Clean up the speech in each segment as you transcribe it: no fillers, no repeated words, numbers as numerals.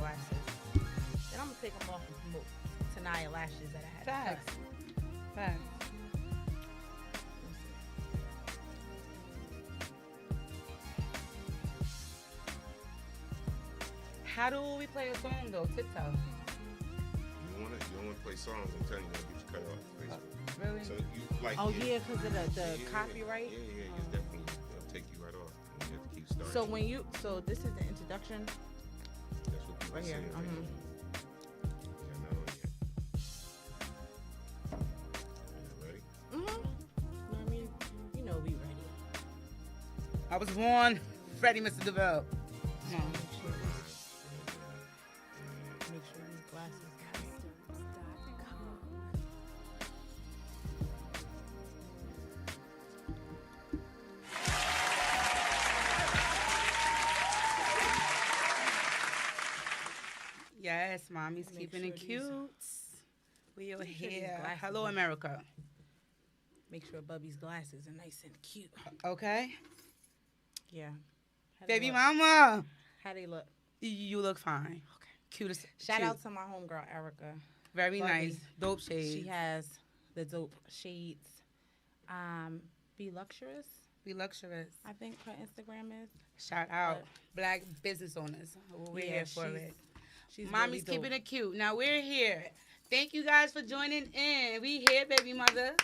glasses. Then I'm going to take them off and promote Tanaya lashes that I had. Facts. Facts. How do we play a song though? TikTok. You don't want to play songs. I'm telling you, they'll get you cut off. Facebook. Really? So you like? Oh yeah, because of the copyright. Yeah. It's definitely they'll take you right off. You have to keep starting. So this is the introduction. That's what people Right here. say. Yeah, not on yet. You ready? I mean, you know we ready. I was born ready, Mr. DeVille. Make sure these glasses. Yes, mommy's keeping it cute. We are here. Hello, America. Make sure Bubby's glasses are nice and cute. Okay. Yeah. Baby mama. How they look? You look fine. Okay. Cutest. Shout out to my homegirl Erica. Very Bubby. nice. Dope shades. She has the dope shades. Be luxurious. Be luxurious. I think her Instagram is. Shout out. Black business owners. We're here for it. She's Mommy's really keeping it cute. Now we're here. Thank you guys for joining in. We here, baby mother.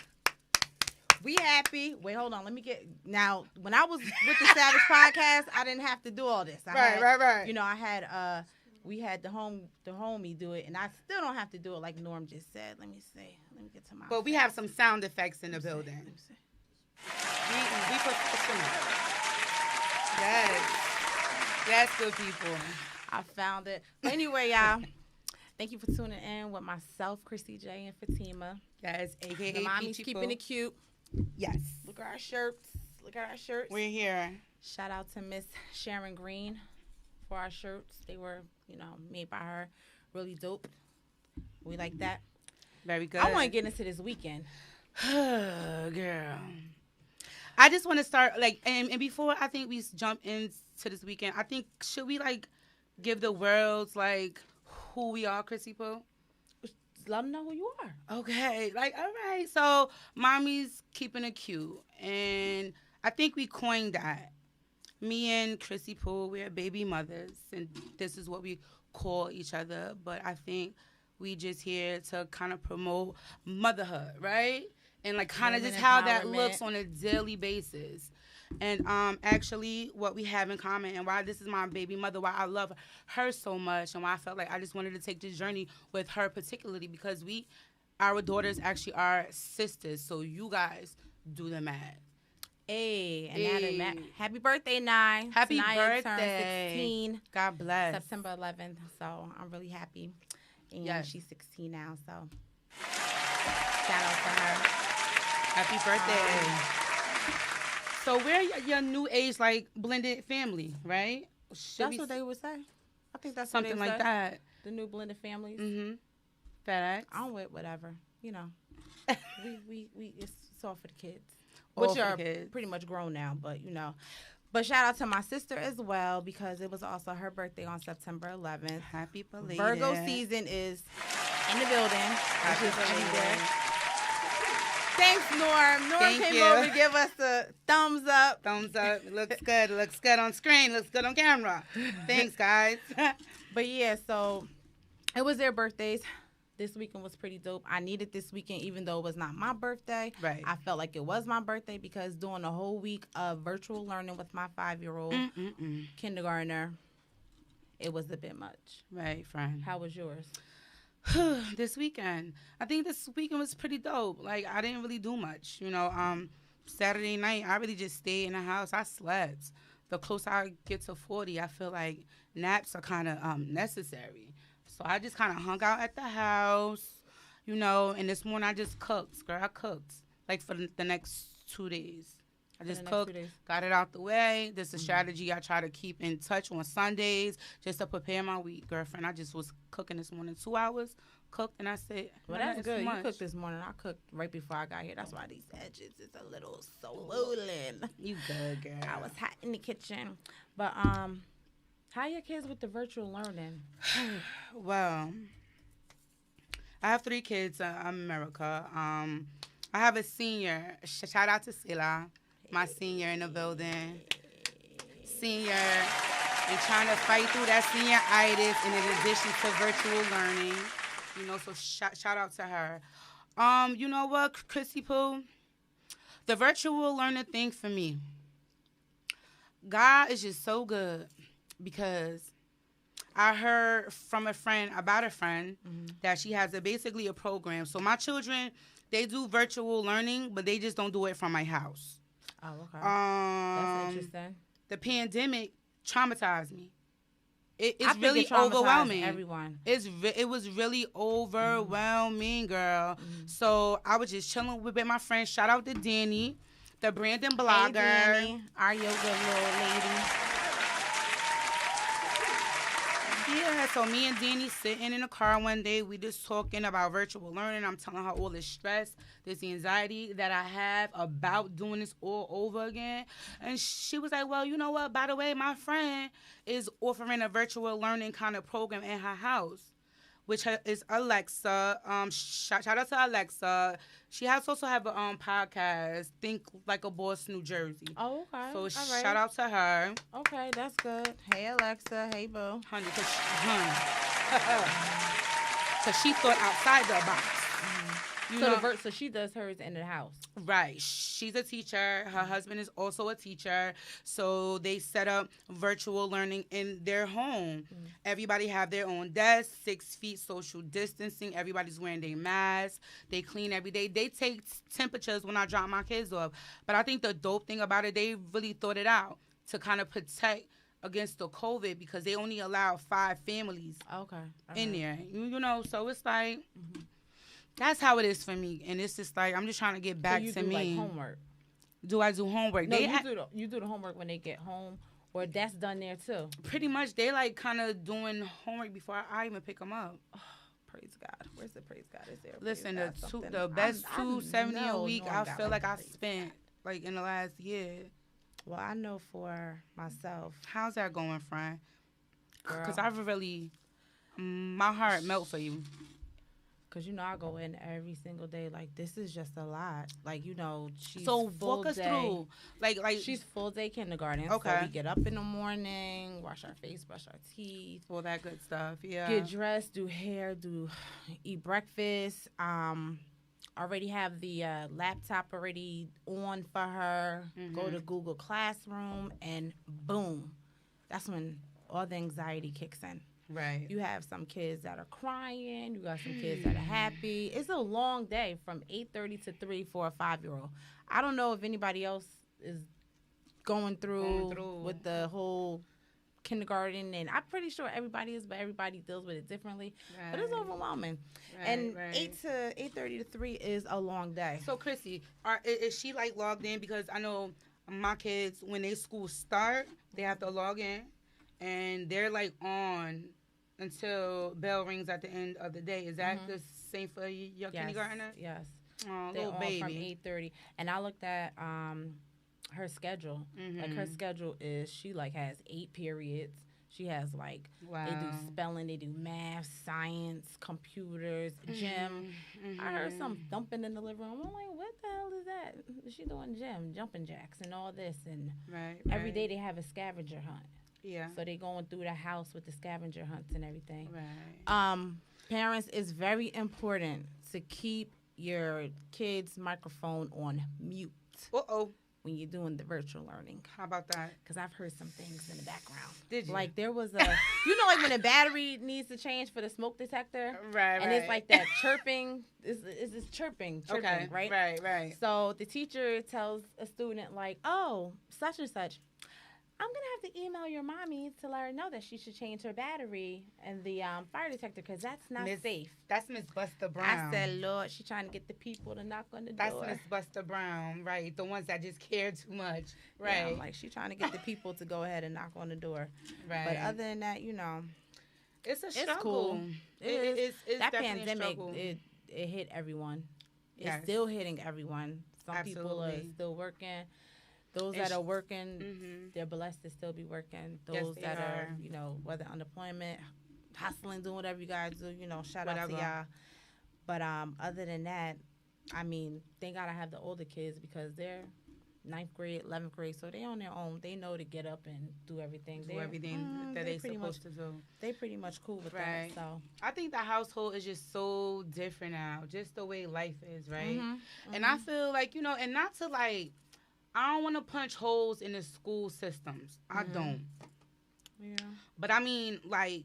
We happy. Wait, hold on. Let me get now. When I was with the Savage Podcast, I didn't have to do all this. Right. You know, I had we had the homie do it, and I still don't have to do it like Norm just said. Let me see. Let me get to my. But we have some sound effects in the building. Let me see. We professional. Yes, good people. I found it. But anyway, y'all, thank you for tuning in with myself, Chrissy J, and Fatima. Yes, a.k.a. The mommy's Peachy keeping Poo. it cute. Yes. Look at our shirts. We're here. Shout out to Miss Sharon Green for our shirts. They were, made by her. Really dope. We like that. Very good. I want to get into this weekend. Girl. I just want to start, and before I think we jump into this weekend, I think, should we, give the world, who we are, Chrissy Poo? Let them know who you are. Okay. All right. So, mommy's keeping it cute. And I think we coined that. Me and Chrissy Poo, we're baby mothers. And this is what we call each other. But I think we just here to kind of promote motherhood, right? And, kind of just how that looks on a daily basis. And actually, what we have in common and why this is my baby mother, why I love her so much, and why I felt like I just wanted to take this journey with her particularly, because our daughters actually are sisters. So you guys do the math. And happy birthday, Nye. Happy Naya birthday. Turned 16. God bless. September 11th. So I'm really happy. And yes. She's 16 now. So shout out to her. Happy birthday. So we're your new age, blended family, right? That's what they would say. I think that's something what they would like say. that. The new blended families. Mm-hmm. FedEx. I'm with whatever. We it's all for the kids. All Which for are the kids. pretty much grown now, but But shout out to my sister as well, because it was also her birthday on September 11th. Happy belated. Virgo season is in the building. Happy belated. Thanks, Norm. Norm Thank came you. over to give us a thumbs up. Thumbs up. It looks good. It looks good on screen. It looks good on camera. Thanks, guys. But yeah, so it was their birthdays. This weekend was pretty dope. I needed this weekend, even though it was not my birthday. Right. I felt like it was my birthday because doing a whole week of virtual learning with my 5-year-old kindergartner, it was a bit much. Right, friend. How was yours? This weekend. I think this weekend was pretty dope. I didn't really do much. Saturday night, I really just stayed in the house. I slept. The closer I get to 40, I feel like naps are kind of necessary. So I just kind of hung out at the house, and this morning I just cooked. Girl, I cooked, for the next 2 days. I just cooked, got it out the way. This is a strategy I try to keep in touch on Sundays just to prepare my week, girlfriend. I just was cooking this morning 2 hours, cooked, and I said, well, that's good. You cooked this morning. I cooked right before I got here. That's why these edges is a little swollen. You good, girl. I was hot in the kitchen. But How your kids with the virtual learning? Well, I have 3 kids. I'm in America. I have a senior. Shout out to Sila, my senior in the building. Senior, and trying to fight through that senioritis, and in addition to virtual learning, So shout out to her. You know what, Chrissy Pooh? The virtual learning thing for me, God is just so good, because I heard from a friend that she has basically a program. So my children, they do virtual learning, but they just don't do it from my house. Oh, okay. That's interesting. The pandemic traumatized me. It's really really overwhelming. Everyone. It was really overwhelming, girl. Mm-hmm. So I was just chilling with my friends. Shout out to Danny, the Brandon blogger. Hey, Danny, our yoga little lady. Yeah, so me and Danny sitting in the car one day, we just talking about virtual learning. I'm telling her all this stress, this anxiety that I have about doing this all over again. And she was like, well, you know what? By the way, my friend is offering a virtual learning kind of program in her house, which is Alexa. Shout out to Alexa. She also have a podcast, Think Like a Boss, New Jersey. Oh, okay. So shout out to her. Okay, that's good. Hey, Alexa. Hey, boo. Honey, because she thought outside the box. Mm-hmm. So she does hers in the house. Right. She's a teacher. Her husband is also a teacher. So they set up virtual learning in their home. Mm-hmm. Everybody have their own desk, 6 feet social distancing. Everybody's wearing their masks. They clean every day. They take temperatures when I drop my kids off. But I think the dope thing about it, they really thought it out to kind of protect against the COVID, because they only allow 5 families in there. So it's like... Mm-hmm. That's how it is for me, and it's just like I'm just trying to get back to me. Like homework? Do I do homework? No, you do the homework when they get home, or that's done there too. Pretty much, they like kind of doing homework before I even pick them up. Oh, praise God! Where's the praise God? Is there? Listen, the best $270 a week I feel like I spent like in the last year. Well, I know for myself. How's that going, friend? Because I really, my heart melt for you. Because, I go in every single day. Like, this is just a lot. Like, she's so full walk us day. through. Like she's full day kindergarten. Okay. So we get up in the morning, wash our face, brush our teeth. All that good stuff, yeah. Get dressed, do hair, eat breakfast. Already have the laptop already on for her. Mm-hmm. Go to Google Classroom, and boom. That's when all the anxiety kicks in. Right. You have some kids that are crying. You got some kids that are happy. It's a long day from 8:30 to 3 for a 5-year-old. I don't know if anybody else is going through with the whole kindergarten, and I'm pretty sure everybody is, but everybody deals with it differently. Right. But it's overwhelming. Right, and 8:30 to 3 is a long day. So, Chrissy, is she like logged in? Because I know my kids, when they school start, they have to log in, and they're like on until bell rings at the end of the day. Is that the same for your kindergartner? Yes. Oh, they're little baby. From 8:30, and I looked at her schedule. Mm-hmm. Like her schedule is she like has 8 periods. She has like they do spelling, they do math, science, computers, gym. Mm-hmm. I heard some thumping in the living room. I'm like, what the hell is that? She doing gym, jumping jacks, and all this, and every day they have a scavenger hunt. Yeah. So they going through the house with the scavenger hunts and everything. Right. Parents, it's very important to keep your kid's microphone on mute. When you're doing the virtual learning. How about that? Because I've heard some things in the background. Did you? Like there was like when a battery needs to change for the smoke detector. Right. And it's like that chirping. It's this chirping, okay. Right? Right. So the teacher tells a student like, oh, such and such, I'm going to have to email your mommy to let her know that she should change her battery and the fire detector because that's not safe. That's Miss Buster Brown. I said, Lord, she's trying to get the people to knock on the door. That's Miss Buster Brown, right? The ones that just care too much, right? Yeah, I'm like, she's trying to get the people to go ahead and knock on the door. Right. But other than that, it's a struggle. It's cool. It's that definitely pandemic, a struggle. It hit everyone. Yes. It's still hitting everyone. Some Absolutely. people are still working. Those that are working, they're blessed to still be working. Those that are, you know, whether unemployment, hustling, doing whatever you guys do, you know, shout out to y'all. But other than that, I mean, they gotta have the older kids because they're 9th grade, 11th grade, so they on their own. They know to get up and do everything. That they supposed to do. They pretty much cool with that. So I think the household is just so different now, just the way life is, right? And I feel like, you know, and not to like, I don't want to punch holes in the school systems. I don't. Yeah. But I mean, like,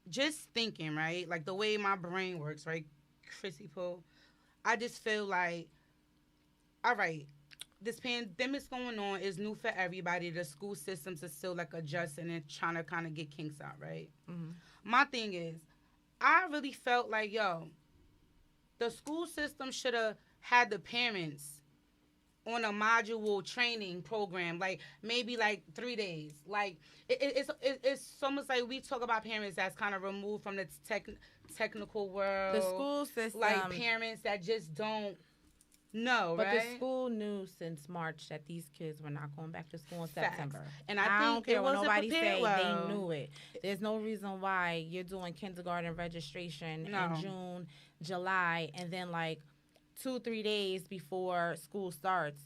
just thinking, right? Like the way my brain works, right, Chrissy Poe? I just feel like, all right, this pandemic's going on, is new for everybody. The school systems are still like adjusting and trying to kind of get kinks out, right? My thing is, I really felt like, yo, the school system should have had the parents on a module training program, like maybe like 3 days. Like it's almost like we talk about parents that's kind of removed from the technical world. The school system, like parents that just don't. No, but right? the school knew since March that these kids were not going back to school in September. And I think don't care what nobody say. Well. They knew it. There's no reason why you're doing kindergarten registration in June, July, and then like 2-3 days before school starts,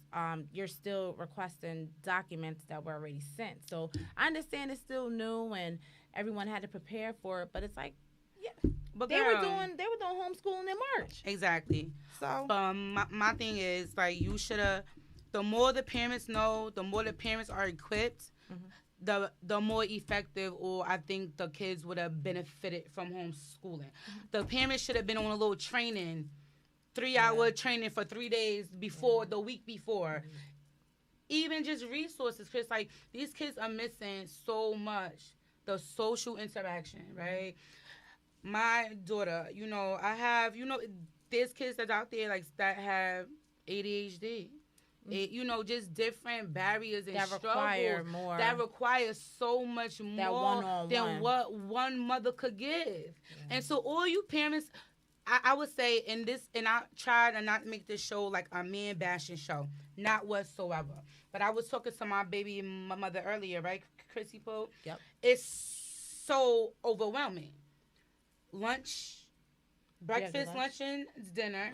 you're still requesting documents that were already sent. So I understand it's still new and everyone had to prepare for it, but it's like, yeah. But they were doing homeschooling in March. Exactly. So my thing is, like, you should have. The more the parents know, the more the parents are equipped, the more effective, or I think the kids would have benefited from homeschooling. The parents should have been on a little training, 3-hour training for 3 days before the week before. Even just resources, because like these kids are missing so much, the social interaction, right? My daughter, you know, I have, you know, there's kids that's out there like that have ADHD. You know, just different barriers and that require more. That require so much more that one-on-one than what one mother could give. And so all you parents, I would say in this, and I try to not make this show like a man bashing show, not whatsoever. But I was talking to my baby mother earlier, right, Chrissy Poe? Yep. It's so overwhelming. Lunch, breakfast, lunch, and dinner.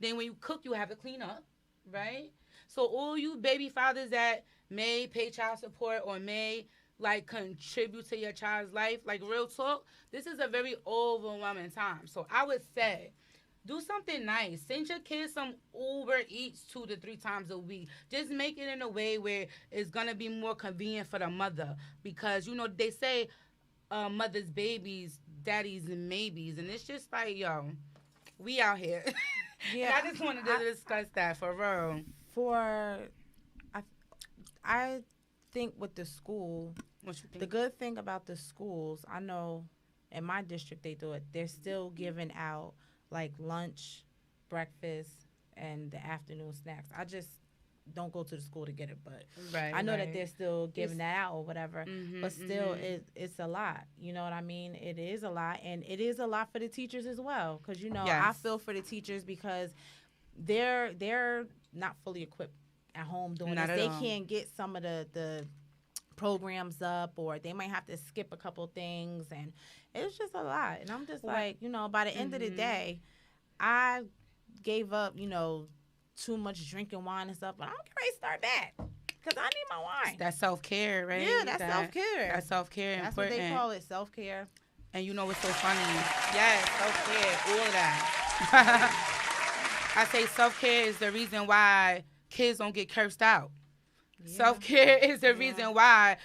Then when you cook, you have to clean up, right? So all you baby fathers that may pay child support or may like contribute to your child's life, like real talk, this is a very overwhelming time. So I would say, do something nice. Send your kids some Uber Eats 2 to 3 times a week. Just make it in a way where it's gonna be more convenient for the mother, because you know they say mothers' babies, daddies and maybes, and it's just like, yo, we out here. Yeah, I just wanted to discuss that for real. I think with the school, what you think? The good thing about the schools, I know in my district they do it. They're still giving out like lunch, breakfast, and the afternoon snacks. I just don't go to the school to get it, but I know that they're still giving that out or whatever. But still, it's a lot. You know what I mean? It is a lot, and it is a lot for the teachers as well. Because you know, I feel for the teachers because they're not fully equipped at home doing this. They can't get some of the programs up, or they might have to skip a couple things, and it's just a lot. And I'm just like, you know, by the end of the day, I gave up, you know, too much drinking wine and stuff, but I'm ready to start back because I need my wine. That's self-care, right? Yeah, that's self-care. That's self-care. That's important. What they call it, self-care. And you know what's so funny? Yes, self-care, all of that. I say self-care is the reason why kids don't get cursed out. Yeah. Self-care is the reason why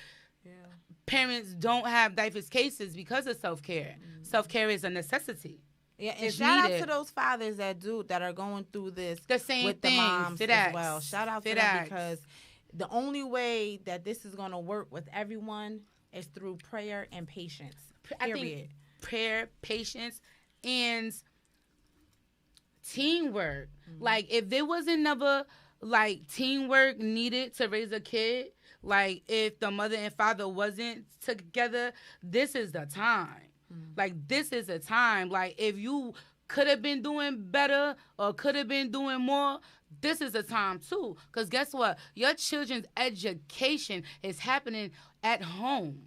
parents don't have divorce cases because of self-care. Self-care is a necessity. Yeah, and shout out to those fathers that are going through this the same with thing. The moms as well. Shout out to them, because the only way that this is going to work with everyone is through prayer and patience. Period. I think prayer, patience, and teamwork. Like, if there wasn't never like teamwork needed to raise a kid, like if the mother and father wasn't together, this is the time. Like, this is a time. Like, if you could have been doing better or could have been doing more, this is the time too. Because guess what? Your children's education is happening at home.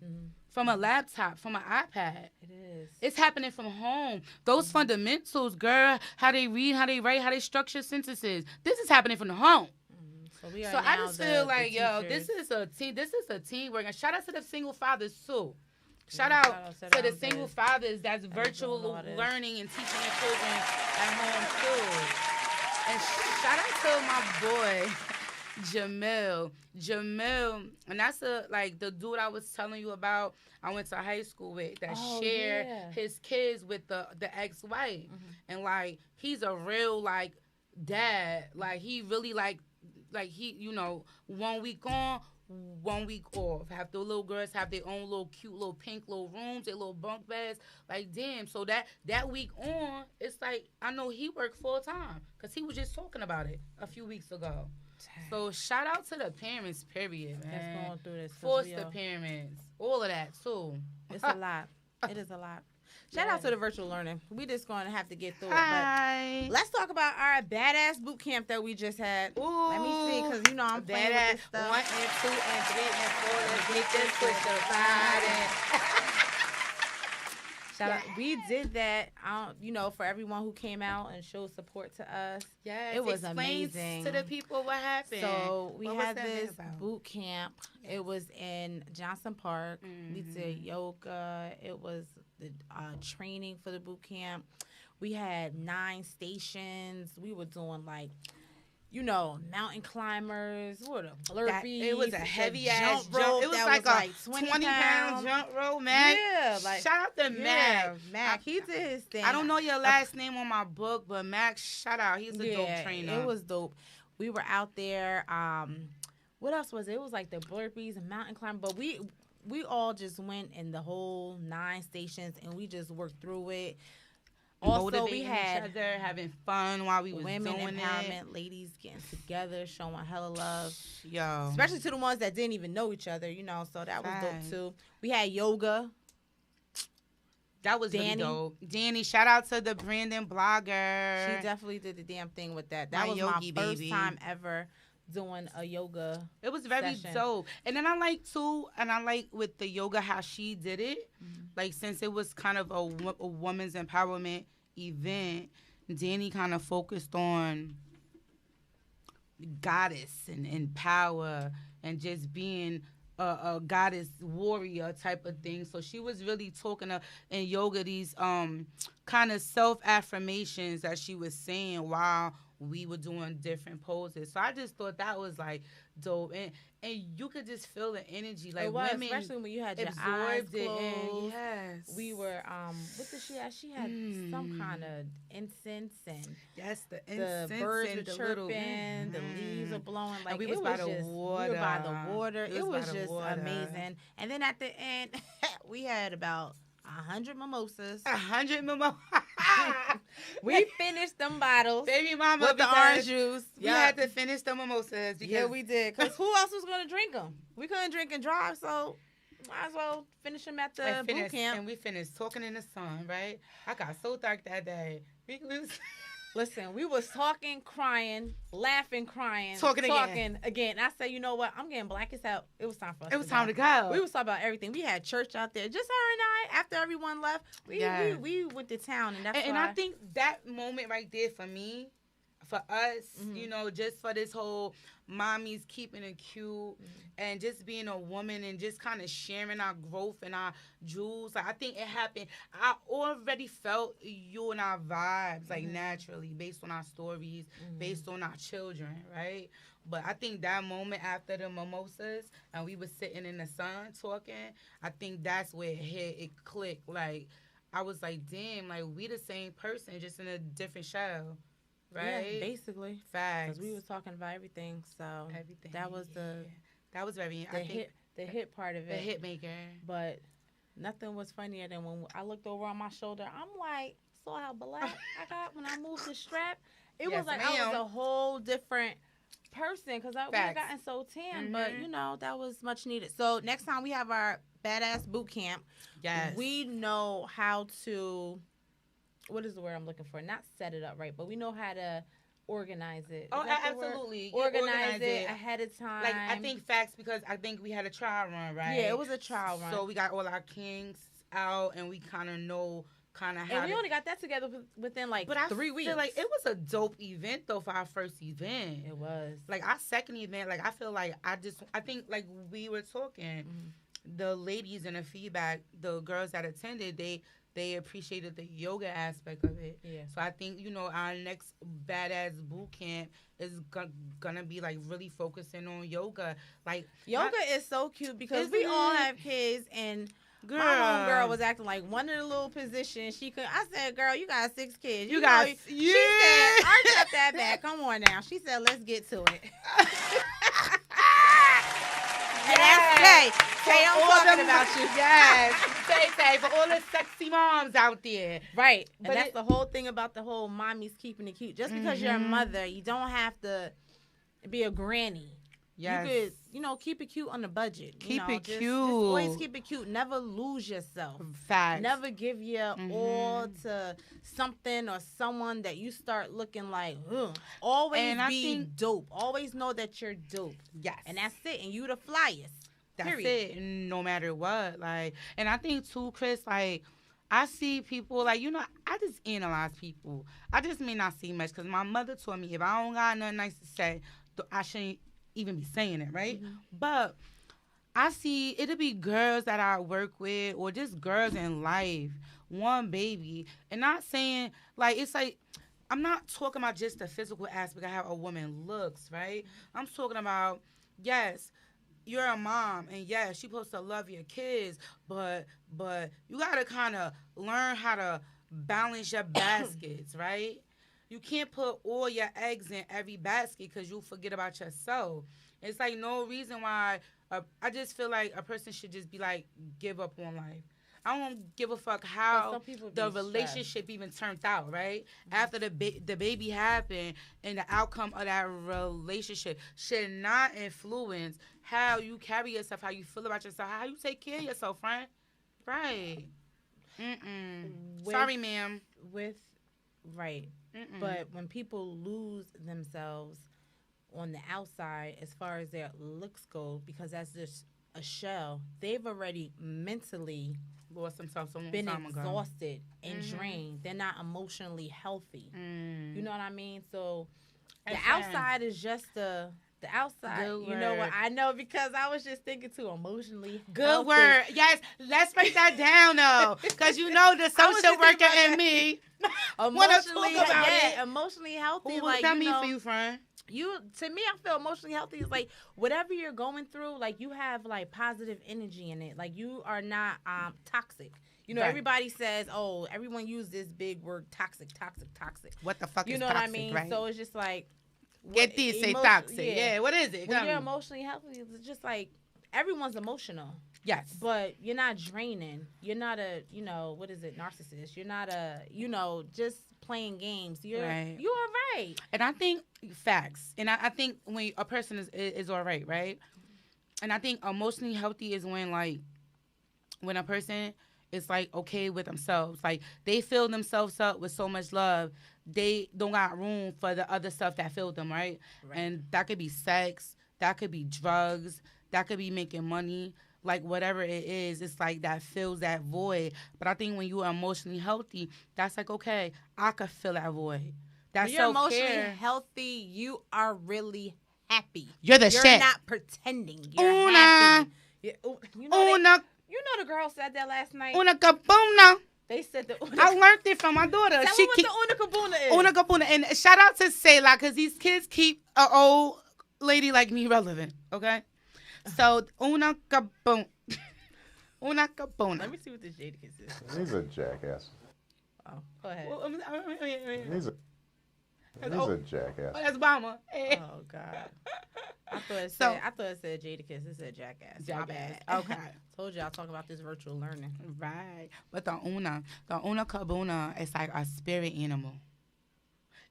From a laptop, from an iPad. It is. It's happening from home. Those fundamentals, girl, how they read, how they write, how they structure sentences. This is happening from the home. So I just feel like, yo, this is a team. This is a teamwork. And shout out to the single fathers too. Shout out to the single fathers that's virtual learning and teaching their children at home too. And shout out to my boy Jamil, and that's the dude I was telling you about. I went to high school with that shared his kids with the ex-wife, and like he's a real like dad. Like he really like he 1 week on, 1 week off. Have the little girls have their own little cute little pink little rooms, their little bunk beds. Like damn, so that week on, it's like I know he worked full time because he was just talking about it a few weeks ago. So shout out to the parents, period, man. That's going through this. Force the parents. All of that, too. It's a lot. It is a lot. Shout out to the virtual learning. We just going to have to get through it. But let's talk about our badass boot camp that we just had. Ooh. Let me see, because I'm playing with this stuff. 1 and 2 and 3 and 4. Let's get this push to ride. We did that, for everyone who came out and showed support to us. Yes, it was amazing. To the people what happened. So we had this boot camp. Yes. It was in Johnson Park. We did yoga. It was the training for the boot camp. We had 9 stations. We were doing mountain climbers, burpees. It was a heavy ass jump. It was like a 20-pound jump rope, man. Yeah, shout out to Mac. Mac, he did his thing. I don't know your last name on my book, but Mac, shout out. He's a dope trainer. It was dope. We were out there. What else was it? It was like the burpees and mountain climbing, but we all just went in the whole 9 stations and we just worked through it. Also, we had each other having fun while we was women doing empowerment, ladies getting together, showing hella love. Yo, especially to the ones that didn't even know each other, so that was dope too. We had yoga. That was really dope. Danny, shout out to the Brandon blogger. She definitely did the damn thing with that. That was my first time ever doing a yoga. It was very dope. And then I like with the yoga how she did it. Like since it was kind of a woman's empowerment event, Danny kind of focused on goddess and power and just being a goddess warrior type of thing. So she was really talking in yoga these kind of self-affirmations that she was saying while we were doing different poses. So I just thought that was like dope. And you could just feel the energy. Like women, especially when you had your eyes closed. Yes. We were what did she have? She had some kind of incense and the incense, the birds and were chirping, the leaves were blowing. Like and we was by the water. We were by the water. It was just amazing. And then at the end we had about 100 mimosas. 100 mimosas. We finished them bottles. Baby mama with the orange juice. We had to finish the mimosas. Yeah, we did. Because who else was going to drink them? We couldn't drink and drive, so might as well finish them at the boot camp. And we finished talking in the sun, right? I got so dark that day. Listen, we was talking, crying, laughing, crying, talking again. I said, you know what? I'm getting black as hell. It was time for us. It was time to go. We was talking about everything. We had church out there. Just her and I. After everyone left, we went to town, and that's and I think that moment right there for me, for us, just for this whole mommy's keeping it cute and just being a woman and just kind of sharing our growth and our jewels. Like, I think it happened. I already felt you and our vibes, like naturally, based on our stories, based on our children, right? But I think that moment after the mimosas and we were sitting in the sun talking, I think that's where it clicked. Like, I was like, damn, like, we the same person, just in a different show. Right, yeah, basically, facts. Because we was talking about everything, so that was that was very the hit part of it, the hit maker. But nothing was funnier than when I looked over on my shoulder. I'm like, saw how black I got when I moved the strap. It was like I was a whole different person because we had gotten so tan. But that was much needed. So next time we have our badass boot camp, we know how to. What is the word I'm looking for? Not set it up right, but we know how to organize it. Oh, absolutely. Organize it ahead of time. Like, I think facts, because I think we had a trial run, right? Yeah, it was a trial run. So we got all our kinks out, and we kind of know how. And we only got that together within like 3 weeks. Feel like it was a dope event though for our first event. It was. Like our second event, like I feel like I think like we were talking, the ladies in the feedback, the girls that attended, they appreciated the yoga aspect of it. Yeah. So I think, our next badass boot camp is gonna be like really focusing on yoga. Like yoga is so cute because we all have kids, and girl. My homegirl was acting like one of the little positions she could. I said, "Girl, you got 6 kids. You got." She said, "I got that back. Come on now." She said, "Let's get to it." And that's Tay, I'm talking about you. Yes, Tay, for all the sexy moms out there. Right, and that's the whole thing about the whole mommy's keeping it cute. Just because you're a mother, you don't have to be a granny. Yes. You could, keep it cute on the budget. Keep it cute. Just always keep it cute. Never lose yourself. Facts. Never give your all to something or someone that you start looking like, ugh. Always be dope. Always know that you're dope. Yes. And that's it. And you the flyest. That's period. it. No matter what. Like, and I think too, Chris, like, I see people, like, I just analyze people. I just may not see much because my mother told me if I don't got nothing nice to say, I shouldn't even be saying it, right? But I see it'll be girls that I work with or just girls in life, one baby, and not saying, like, it's like, I'm not talking about just the physical aspect of how a woman looks, right? I'm talking about, yes, you're a mom, and yes, you're supposed to love your kids, but you got to kind of learn how to balance your baskets, right? You can't put all your eggs in every basket because you'll forget about yourself. It's like no reason why. I just feel like a person should just be like, give up on life. I don't give a fuck how the relationship even turned out, right? After the baby happened, and the outcome of that relationship should not influence how you carry yourself, how you feel about yourself, how you take care of yourself, friend. Right. Sorry, ma'am. Right. But when people lose themselves on the outside, as far as their looks go, because that's just a shell, they've already mentally lost themselves been exhausted and drained. They're not emotionally healthy. You know what I mean? So the outside is just the outside. Good you know what? I know because I was just thinking too, emotionally good healthy. Word. Yes, let's break that down though, because the social worker in me emotionally, it. Emotionally healthy. What does that mean for you, friend? To me, I feel emotionally healthy is like whatever you're going through, like you have like positive energy in it. Like you are not toxic. Right. Everybody says, oh, everyone use this big word, toxic. What the fuck is toxic? You know what I mean? Right? So it's just like get this, say toxic. Yeah, what is it? When you're emotionally healthy, it's just like everyone's emotional. Yes. But you're not draining. You're not a, what is it, narcissist. You're not a, just playing games. You are right. And I think facts. And I think when a person is all right? And I think emotionally healthy is when a person is like okay with themselves. Like they fill themselves up with so much love. They don't got room for the other stuff that filled them, right? And that could be sex. That could be drugs. That could be making money. Like whatever it is, it's like that fills that void. But I think when you are emotionally healthy, that's like, okay, I could fill that void. That's when you're emotionally healthy, you are really happy. You're the shit. You're not pretending. You're happy. The girl said that last night. Una kabuna. They said the I learned it from my daughter. Tell me what the una kabuna is. Una kabuna. And shout out to Sayla, because these kids keep an old lady like me relevant, okay? So, una kabuna. Una kabuna. Let me see what this Jadakiss is. He's a jackass. Oh, go ahead. He's a jackass. Oh, that's Obama. Hey. Oh, God. I thought it said Jadakiss. It said jackass. My bad. Okay. Told you I'll talk about this virtual learning. Right. But the una kabuna is like a spirit animal.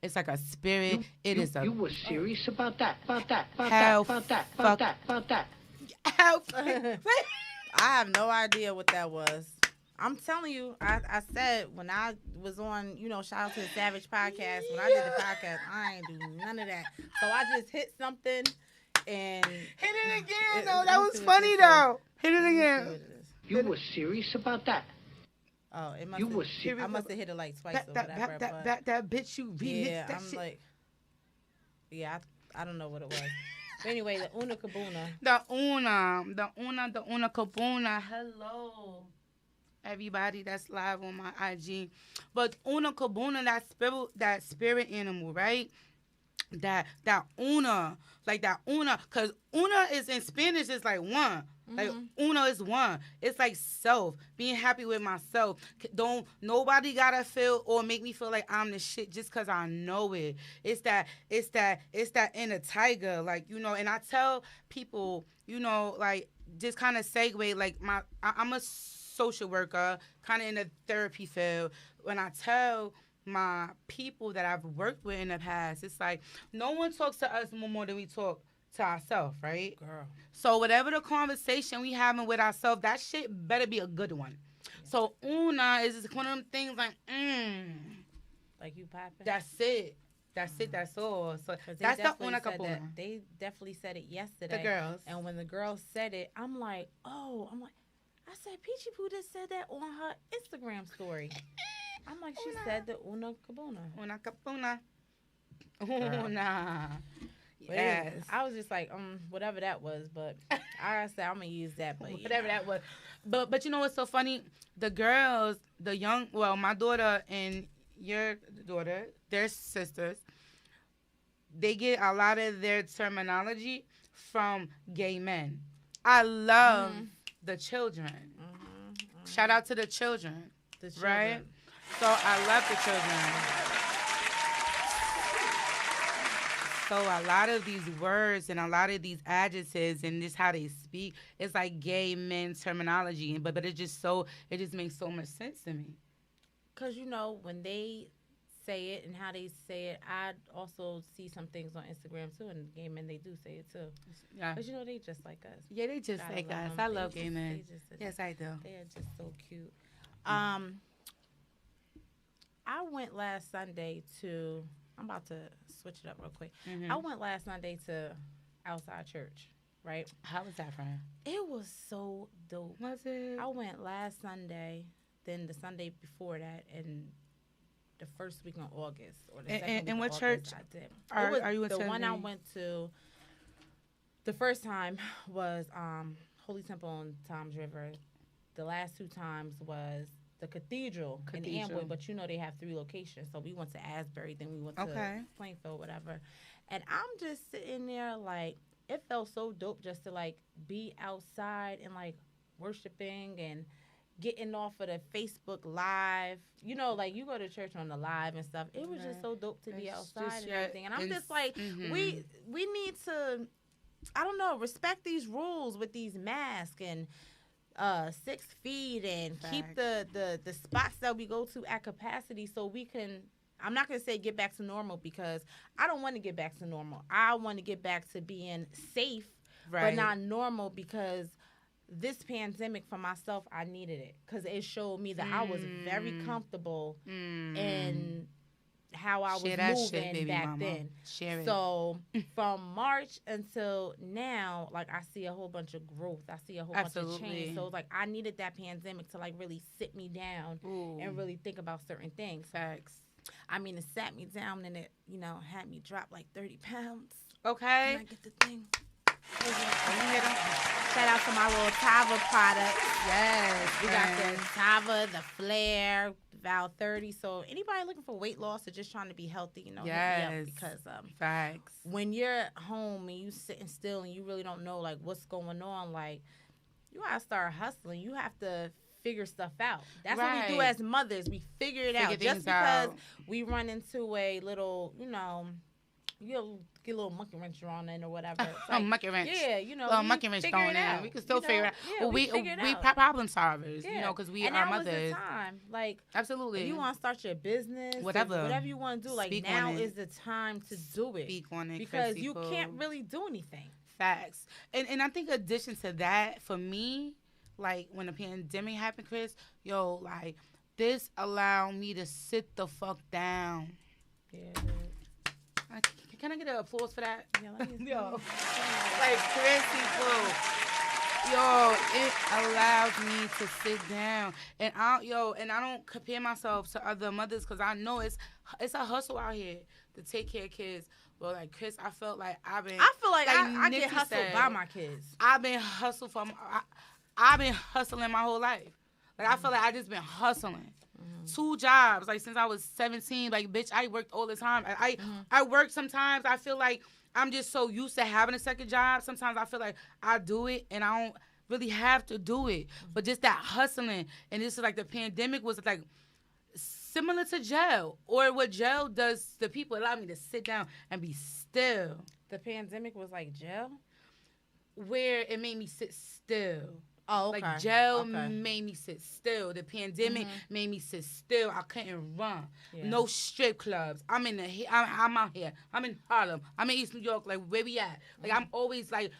It's like a spirit. You were serious about that. I have no idea what that was. I'm telling you, I said when I was on, shout out to the Savage podcast. When I did the podcast, I ain't do none of that. So I just hit something and hit it again. No, that was funny though. Hit it again. You were serious about that? Oh, it must. I must have hit it like twice or whatever. That bitch you remixed that I'm shit. like, yeah, I don't know what it was. But anyway, the Una Kabuna. The Una Kabuna. Hello, everybody that's live on my IG. But Una Kabuna, that spirit animal, right? That Una, like that Una, because Una is in Spanish is like one. Like, uno is one. It's like self. Being happy with myself. Nobody gotta feel or make me feel like I'm the shit just because I know it. It's that inner tiger. Like, and I tell people, like, just kind of segue, like, I'm a social worker, kind of in the therapy field. When I tell my people that I've worked with in the past, it's like, no one talks to us more than we talk to ourselves, right? Girl. So whatever the conversation we having with ourselves, that shit better be a good one. Yeah. So Una is just one of them things like, like you popping. That's it. That's all. So that's the Una Capuna. They definitely said it yesterday. The girls. And when the girls said it, I said, Peachy Poo just said that on her Instagram story. I'm like, she said the Una Cabuna. Una Capuna. Una. Yes. I was just like, whatever that was, but I said I'm gonna use that, but whatever that was. But you know what's so funny? The girls, my daughter and your daughter, they're sisters. They get a lot of their terminology from gay men. I love the children. Shout out to the children. Right? So I love the children. So a lot of these words and a lot of these adjectives and just how they speak, it's like gay men terminology. But it just makes so much sense to me. Because, when they say it and how they say it, I also see some things on Instagram, too, and gay men, they do say it, too. Yeah. Because, they just like us. Yeah, they just like us. I love gay men. Yes, I do. They are just so cute. I went last Sunday to... I'm about to switch it up real quick. I went last Sunday to Outside Church, right? How was that, friend? It was so dope. Was it? I went last Sunday, then the Sunday before that, and the first week in August, or the second week in what August, church I did. Are you attending? The one I went to the first time was Holy Temple on Toms River. The last two times was the cathedral in Amboy, but they have 3 locations. So we went to Asbury, then we went to Plainfield, whatever. And I'm just sitting there like, it felt so dope just to like be outside and like worshiping and getting off of the Facebook Live. Like you go to church on the live and stuff. It was just so dope to be outside and everything. And I'm just like, we need to, I don't know, respect these rules with these masks and 6 feet and keep the spots that we go to at capacity so we can, I'm not going to say get back to normal because I don't want to get back to normal. I want to get back to being safe, but not normal because this pandemic for myself, I needed it because it showed me that I was very comfortable in how I was moving back then. So from March until now, like I see a whole bunch of growth. I see a whole bunch of change. So it's like I needed that pandemic to like really sit me down and really think about certain things. Facts. I mean, it sat me down and it, had me drop like 30 pounds. Okay. And I get the thing. Shout out to my little Tava products. Yes. We got the Tava, the Flare, Val 30. So anybody looking for weight loss or just trying to be healthy, hit me up because facts. When you're home and you sitting still and you really don't know like what's going on, like you gotta start hustling. You have to figure stuff out. That's what we do as mothers. We figure it out. Just because we run into a little, you'll get a little monkey wrench on in or whatever. Like, monkey wrench. Yeah, little monkey wrench thrown in. We can still figure it out. Yeah, we problem solvers, because we are mothers. And now is the time. Like, absolutely. If you want to start your business, whatever you want to do, like now is the time to do it. Speak on it. Because you can't really do anything. Facts. And I think addition to that, for me, like, when the pandemic happened, Chris, yo, like, this allowed me to sit the fuck down. Yeah. Can I get an applause for that? Yeah, Yo. Like, Chrissy Pooh. Yo, it allows me to sit down. And I don't compare myself to other mothers because I know it's a hustle out here to take care of kids. But, like, Chris, I feel like I get hustled by my kids. I've been hustling my whole life. Like, I feel like I just been hustling. 2 jobs, like, since I was 17. Like, bitch, I worked all the time. I work sometimes. I feel like I'm just so used to having a second job. Sometimes I feel like I do it and I don't really have to do it. But just that hustling. And this is like the pandemic was like similar to jail. Or what jail does to people, allow me to sit down and be still. The pandemic was like jail? Where it made me sit still. Oh, okay. Like, jail made me sit still. The pandemic made me sit still. I couldn't run. Yeah. No strip clubs. I'm out here. I'm in Harlem. I'm in East New York. Like, where we at? Like, I'm always, like,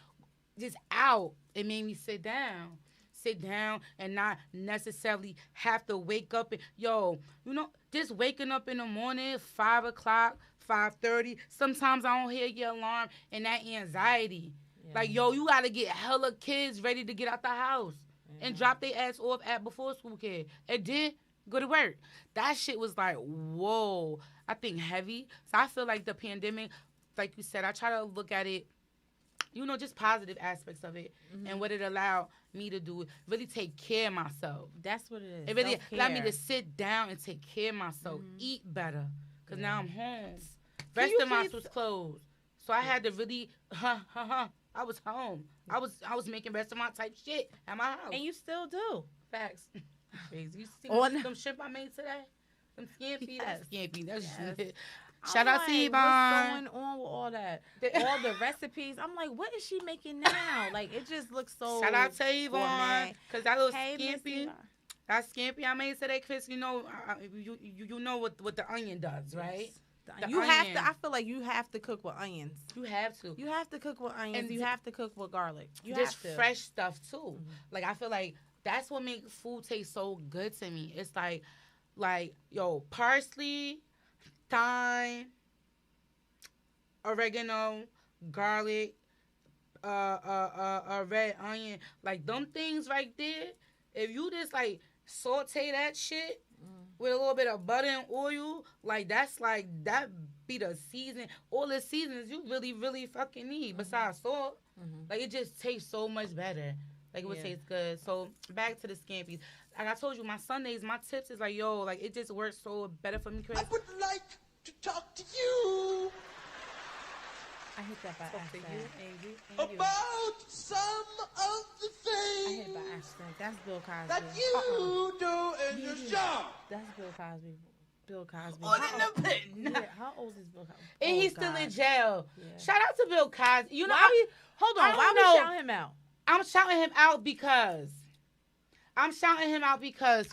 just out. It made me sit down. Sit down and not necessarily have to wake up. Just waking up in the morning, 5 o'clock, 5:30. Sometimes I don't hear your alarm and that anxiety. Like, yo, you got to get hella kids ready to get out the house and drop their ass off at before school kid. And then go to work. That shit was like, whoa, I think heavy. So I feel like the pandemic, like you said, I try to look at it, just positive aspects of it and what it allowed me to do. Really take care of myself. That's what it is. It really allowed me to sit down and take care of myself, eat better. Because now I'm home. Rest of my house was closed. So I had to really, I was home. I was making restaurant type shit at my house. And you still do. Facts. Crazy. You see them shrimp I made today? Them scampi? That's scampi. That's shit. Shout out to Yvonne. What's going on with all that? All the recipes. I'm like, what is she making now? Like, it just looks so. Shout out to Yvonne. Because that little scampi. That scampi I made today, Chris, you know what the onion does, right? Yes. You have to. I feel like you have to cook with onions. You have to. You have to cook with onions. And you have to cook with garlic. You just have to. Fresh stuff too. Like, I feel like that's what makes food taste so good to me. It's like parsley, thyme, oregano, garlic, red onion. Like, them things right there. If you just like saute that shit with a little bit of butter and oil, like, that be the season. All the seasons you really, really fucking need besides salt. Like, it just tastes so much better. Like, it would taste good. So, back to the scampi. Like I told you, my Sundays, my tips is like, yo, like, it just works so better for me, Chris. I would like to talk to you. I hit that by accident. About some of the things. I hit it by accident. That's Bill Cosby. That you do in your job. That's Bill Cosby. Bill Cosby. How old is Bill Cosby? And he's still in jail. Yeah. Shout out to Bill Cosby. You know, hold on. Why we shout him out? I'm shouting him out because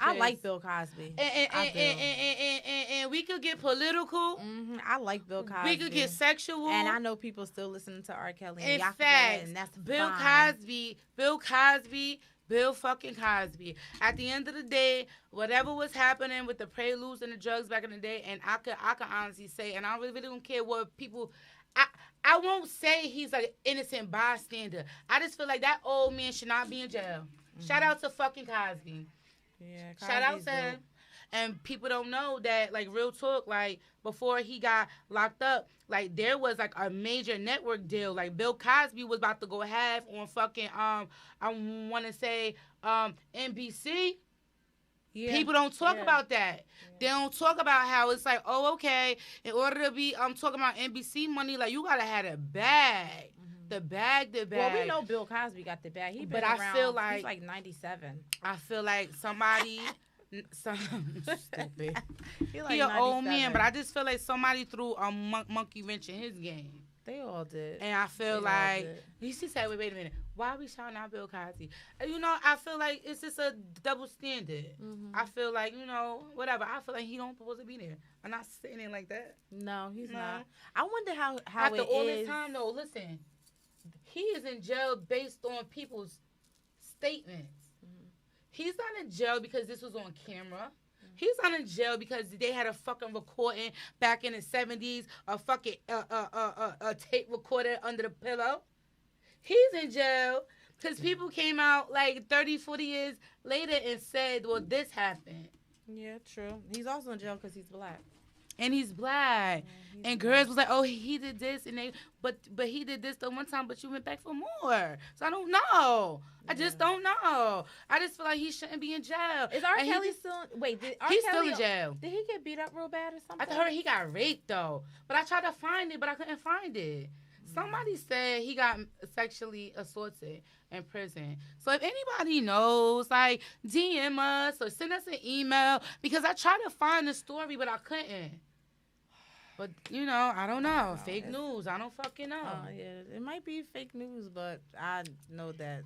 I like Bill Cosby. And we could get political. I like Bill Cosby. We could get sexual. And I know people still listening to R. Kelly. In fact, and that's Bill Cosby. Bill fucking Cosby. At the end of the day, whatever was happening with the preludes and the drugs back in the day, and I could honestly say, and I really don't care what people. I won't say he's an innocent bystander. I just feel like that old man should not be in jail. Shout out to fucking Cosby. Yeah, shout out to him. And people don't know that, like, real talk, like, before he got locked up, like, there was, like, a major network deal. Like, Bill Cosby was about to go half on fucking, I want to say, NBC. Yeah. People don't talk about that. Yeah. They don't talk about how it's like, oh, okay, in order to be talking about NBC money, like, you got to have a bag. The bag. Well, we know Bill Cosby got the bag. He's feel like he's like 97. I feel like somebody, stupid. He an old man, but I just feel like somebody threw a monkey wrench in his game. They all did. And I feel like he said, wait a minute. Why are we shouting out Bill Cosby? You know, I feel like it's just a double standard. I feel like, whatever. I feel like he don't supposed to be there. I'm not saying it like that. No, he's not. I wonder how after all this time, though, listen. He is in jail based on people's statements. He's not in jail because this was on camera. He's not in jail because they had a fucking recording back in the 70s, a fucking a tape recorder under the pillow. He's in jail because people came out like 30, 40 years later and said, well, this happened. Yeah, true. He's also in jail because he's black. And he's black. Yeah, and girls was like, oh, he did this. And they, but he did this the one time, but you went back for more. So I don't know. I just don't know. I just feel like he shouldn't be in jail. Is R. Kelly still... Wait, he's still in jail. Did he get beat up real bad or something? I heard he got raped, though. But I tried to find it, but I couldn't find it. Somebody said he got sexually assaulted in prison. So if anybody knows, like, DM us or send us an email, because I tried to find the story, but I couldn't. But, you know, I don't know. Fake news. I don't fucking know. Yeah, it might be fake news, but I know that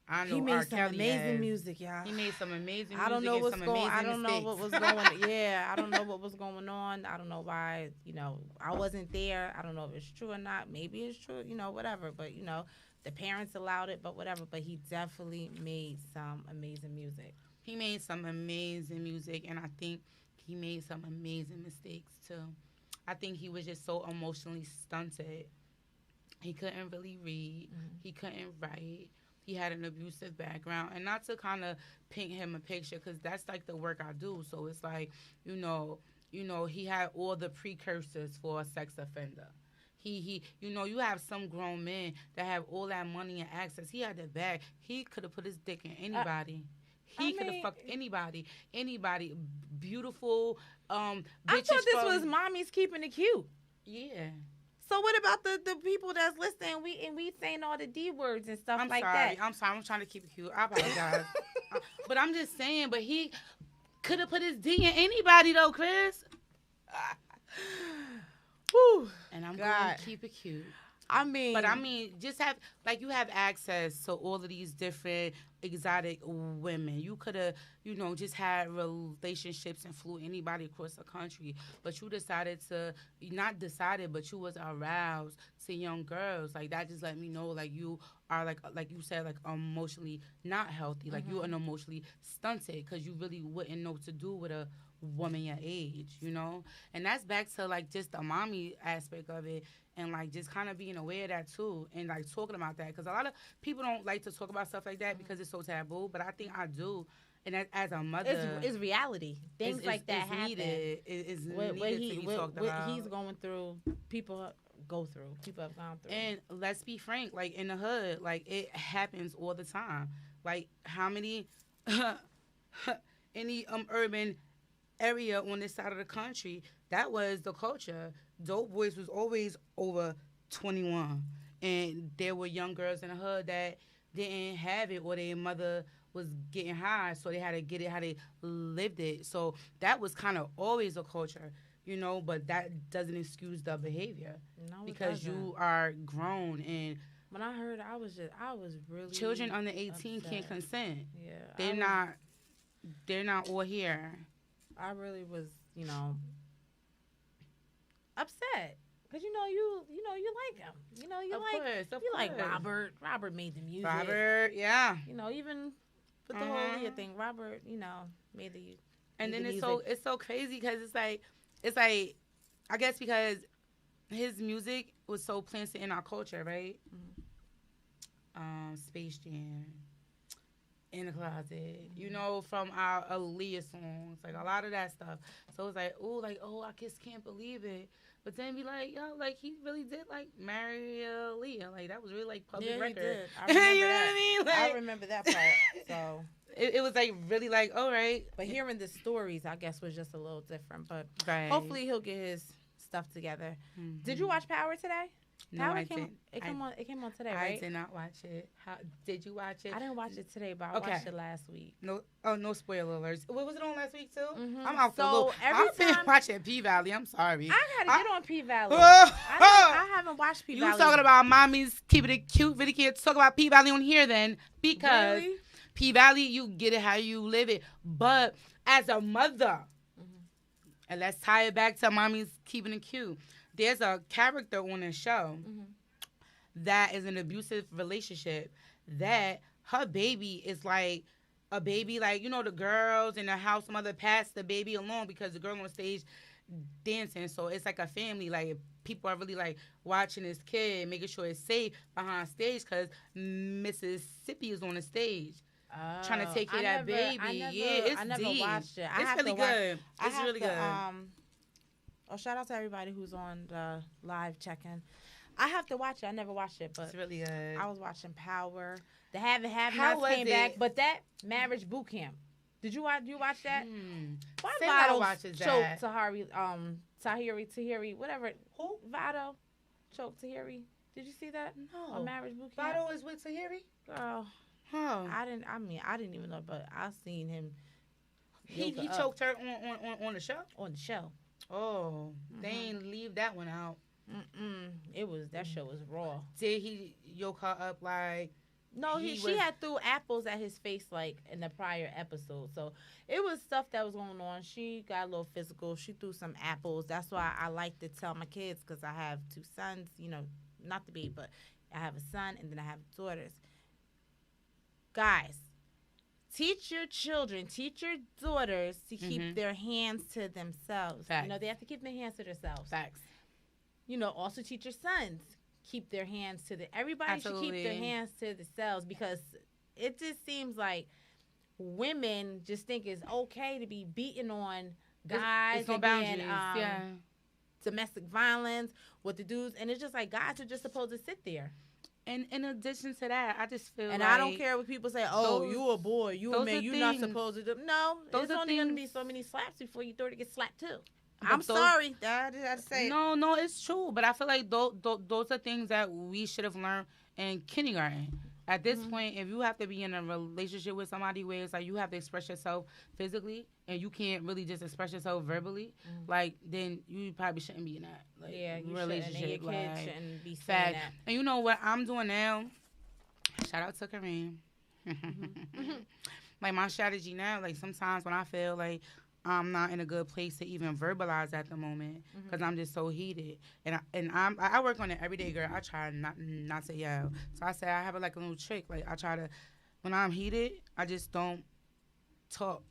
I know he made R. some Kelly amazing music, y'all. He made some amazing music. I don't know what's going. I don't know what was going. Yeah, I don't know what was going on. I don't know why. You know, I wasn't there. I don't know if it's true or not. Maybe it's true. You know, whatever. But you know, the parents allowed it. But whatever. But he definitely made some amazing music. He made some amazing music, and I think he made some amazing mistakes too. I think he was just so emotionally stunted. He couldn't really read. He couldn't write. He had an abusive background. And not to kind of paint him a picture, because that's like the work I do. So it's like, you know, he had all the precursors for a sex offender. He, you know, you have some grown men that have all that money and access. He had the bag. He could have put his dick in anybody. He could have fucked anybody. Anybody. Beautiful, I thought this was Mommy's Keeping It Cute. Yeah. So what about the people that's listening? We saying all the D words and stuff like that. I'm sorry. I'm trying to keep it cute. I apologize. But I'm just saying. But he could have put his D in anybody though, Chris. Whew. And I'm going to keep it cute. I mean, just have, like, you have access to all of these different exotic women. You could have, you know, just had relationships and flew anybody across the country. But you decided to, not decided, but you was aroused to young girls. Like, that just let me know, like, you are, like you said, like, emotionally not healthy. Like, you are emotionally stunted because you really wouldn't know what to do with a woman your age, you know? And that's back to, like, just the mommy aspect of it. And, like, just kind of being aware of that, too, and, like, talking about that. Because a lot of people don't like to talk about stuff like that because it's so taboo. But I think I do. And as a mother... It's reality. Things like that happen. It's needed to be talked about. What he's going through, people go through. People have gone through. And let's be frank, like, in the hood, like, it happens all the time. Like, how many... any urban area on this side of the country, that was the culture. Dope boys was always over 21, and there were young girls in the hood that didn't have it, or their mother was getting high, so they had to get it how they lived it. So that was kind of always a culture, you know, but that doesn't excuse the behavior. No, because you are grown. And when I heard, I was really children under 18 upset. Can't consent. Yeah, they're not all here. I really was, you know, upset because you like him. You know, you like Robert. Robert made the music. Robert, yeah. You know, even with the whole Leah thing, Robert, you know, made the. And then it's so crazy because it's like I guess because his music was so planted in our culture, right? Space Jam, In the Closet, you know, from our Aaliyah songs, like a lot of that stuff. So it's like, oh, I just can't believe it. But then be like, yo, like, he really did, like, marry Aaliyah. Like, that was really, like, public record. He did. I remember you know that. what I mean? Like, I remember that part. So it was, like, really, like, all right. But hearing the stories, I guess, was just a little different. But right. Hopefully he'll get his stuff together. Mm-hmm. Did you watch Power today? No, I didn't. It came on today, right? I did not watch it. Did you watch it? I didn't watch it today, but I watched it last week. No spoiler alerts. Was it on last week too? Mm-hmm. I'm out the loop. I've been watching P-Valley. I'm sorry. I gotta get on P-Valley. I haven't watched P-Valley. You talking about Mommy's Keeping It Cute video kids? Talk about P-Valley on here then, because really? P-Valley, you get it how you live it. But as a mother, and let's tie it back to Mommy's Keeping It Cute. There's a character on the show that is an abusive relationship that her baby is like a baby, like, you know, the girls in the house mother passed the baby along because the girl on stage dancing. So it's like a family. Like, people are really like watching this kid, making sure it's safe behind stage because Mississippi is on the stage. Trying to take care of that baby. I never deep. Watched it. It's really good. It's really good. Shout out to everybody who's on the live check-in. I have to watch it. I never watched it, but it's really good. I was watching Power. The Have and Have Nots came back, but that Marriage Boot Camp. Did you watch? You watch that? Why Vado watches choked Tahiri, whatever. Who? Vado choked Tahiri. Did you see that? No. On Marriage Boot Camp. Vado is with Tahiri? Girl. Huh. I didn't even know, but I seen him. He choked her on the show? On the show. Oh, they ain't leave that one out. That show was raw. Did he yoke her up like? No, she had threw apples at his face like in the prior episode. So it was stuff that was going on. She got a little physical. She threw some apples. That's why I like to tell my kids, because I have 2 sons. You know, not the baby, but I have a son and then I have daughters. Guys, teach your children, teach your daughters to keep their hands to themselves. Facts. You know, they have to keep their hands to themselves. Facts. You know, also teach your sons, keep their hands to everybody Absolutely. should keep their hands to themselves, because it just seems like women just think it's okay to be beating on guys. It's no boundaries. Yeah. Domestic violence with the dudes, and it's just like guys are just supposed to sit there. And in addition to that, I just feel and like... I don't care what people say, you a boy, you a man, you're not supposed to do... No, there's only going to be so many slaps before you throw to get slapped too. I'm sorry. I had to say it. No, it's true. But I feel like those are things that we should have learned in kindergarten. At this point, if you have to be in a relationship with somebody where it's like you have to express yourself physically and you can't really just express yourself verbally, like, then you probably shouldn't be in that relationship. Your kids shouldn't be saying that. And you know what I'm doing now? Shout out to Kareem. Like, my strategy now, like, sometimes when I feel like I'm not in a good place to even verbalize at the moment because I'm just so heated. And I work on it every day, girl. I try not to yell. So I say I have a little trick. Like, I try to, when I'm heated, I just don't talk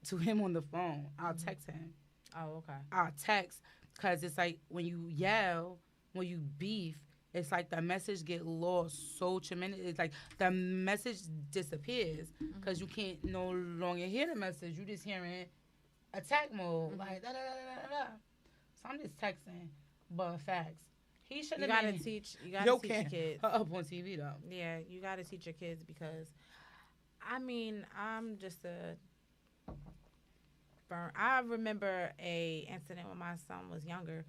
to him on the phone. I'll text him. Oh, okay. I'll text, because it's like when you yell, when you beef, it's like the message get lost so tremendous. It's like the message disappears because you can't no longer hear the message. You just hearing attack mode, like da da da da da. So I'm just texting, but facts. He shouldn't have been. You gotta teach your kids. Up on TV though. Yeah, you gotta teach your kids, because, I mean, I'm just I remember a incident when my son was younger.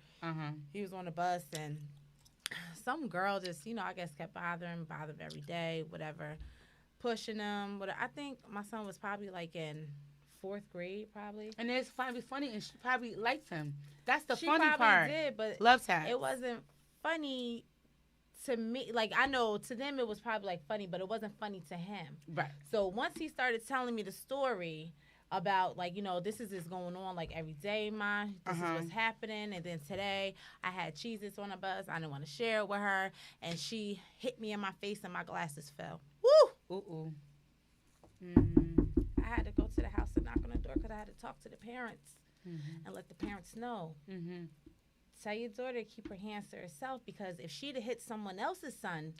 He was on the bus and some girl just, I guess kept bothering every day, whatever, pushing him. I think my son was probably like in 4th grade, probably. And it's probably funny, and she probably liked him. That's the she funny probably part. Did, but love tag. It wasn't funny to me. Like, I know to them it was probably like funny, but it wasn't funny to him. Right. So once he started telling me the story about, like, this is going on like every day, Ma. This is what's happening. And then today I had Cheez-Its on a bus. I didn't want to share it with her, and she hit me in my face and my glasses fell. Woo! Ooh. I had to go to the house and knock on the door because I had to talk to the parents and let the parents know. Tell your daughter to keep her hands to herself, because if she'd have hit someone else's son,